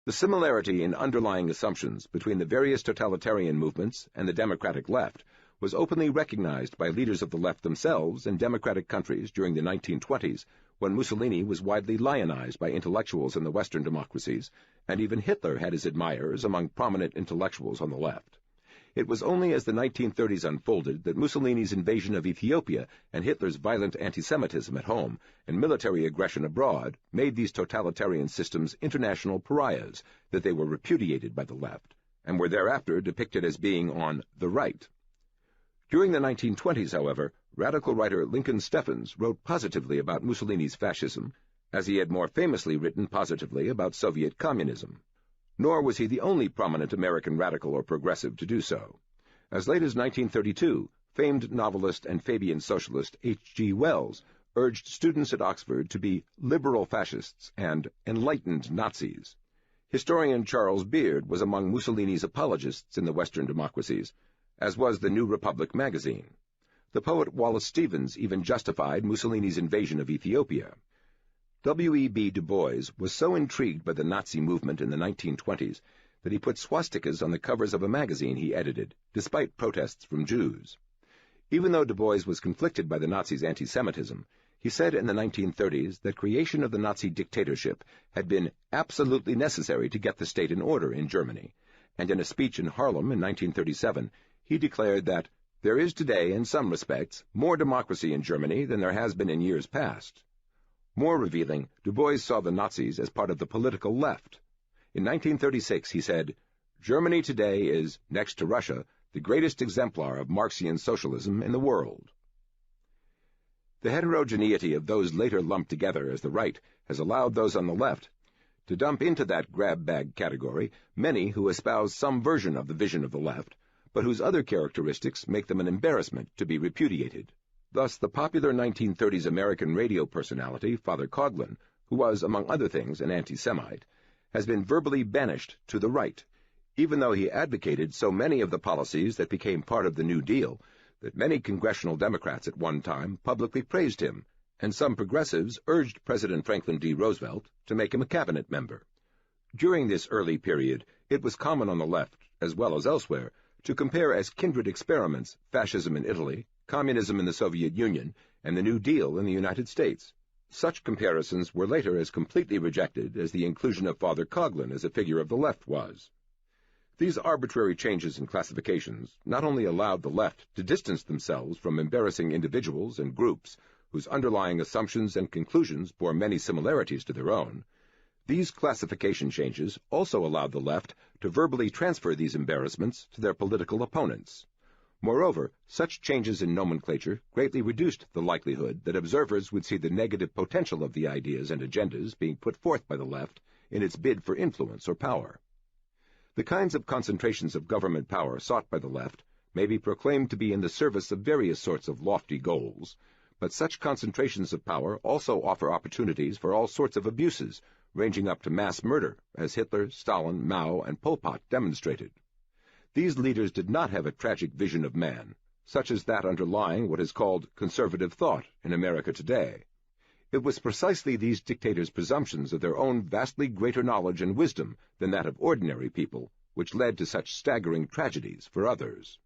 The similarity in underlying assumptions between the various totalitarian movements and the democratic left was openly recognized by leaders of the left themselves in democratic countries during the 1920s, when Mussolini was widely lionized by intellectuals in the Western democracies, and even Hitler had his admirers among prominent intellectuals on the left. It was only as the 1930s unfolded that Mussolini's invasion of Ethiopia and Hitler's violent anti-Semitism at home and military aggression abroad made these totalitarian systems international pariahs that they were repudiated by the left, and were thereafter depicted as being on the right. During the 1920s, however, radical writer Lincoln Steffens wrote positively about Mussolini's fascism, as he had more famously written positively about Soviet communism. Nor was he the only prominent American radical or progressive to do so. As late as 1932, famed novelist and Fabian socialist H.G. Wells urged students at Oxford to be liberal fascists and enlightened Nazis. Historian Charles Beard was among Mussolini's apologists in the Western democracies, as was the New Republic magazine. The poet Wallace Stevens even justified Mussolini's invasion of Ethiopia. W.E.B. Du Bois was so intrigued by the Nazi movement in the 1920s that he put swastikas on the covers of a magazine he edited, despite protests from Jews. Even though Du Bois was conflicted by the Nazis' anti-Semitism, he said in the 1930s that creation of the Nazi dictatorship had been absolutely necessary to get the state in order in Germany, and in a speech in Harlem in 1937, he declared that there is today, in some respects, more democracy in Germany than there has been in years past. More revealing, Du Bois saw the Nazis as part of the political left. In 1936, he said, "Germany today is, next to Russia, the greatest exemplar of Marxian socialism in the world." The heterogeneity of those later lumped together as the right has allowed those on the left to dump into that grab-bag category many who espouse some version of the vision of the left, but whose other characteristics make them an embarrassment to be repudiated. Thus, the popular 1930s American radio personality, Father Coughlin, who was, among other things, an anti-Semite, has been verbally banished to the right, even though he advocated so many of the policies that became part of the New Deal that many congressional Democrats at one time publicly praised him, and some progressives urged President Franklin D. Roosevelt to make him a cabinet member. During this early period, it was common on the left, as well as elsewhere, to compare as kindred experiments fascism in Italy, communism in the Soviet Union, and the New Deal in the United States. Such comparisons were later as completely rejected as the inclusion of Father Coughlin as a figure of the left was. These arbitrary changes in classifications not only allowed the left to distance themselves from embarrassing individuals and groups whose underlying assumptions and conclusions bore many similarities to their own, these classification changes also allowed the left to verbally transfer these embarrassments to their political opponents. Moreover, such changes in nomenclature greatly reduced the likelihood that observers would see the negative potential of the ideas and agendas being put forth by the left in its bid for influence or power. The kinds of concentrations of government power sought by the left may be proclaimed to be in the service of various sorts of lofty goals, but such concentrations of power also offer opportunities for all sorts of abuses, ranging up to mass murder, as Hitler, Stalin, Mao, and Pol Pot demonstrated. These leaders did not have a tragic vision of man, such as that underlying what is called conservative thought in America today. It was precisely these dictators' presumptions of their own vastly greater knowledge and wisdom than that of ordinary people which led to such staggering tragedies for others.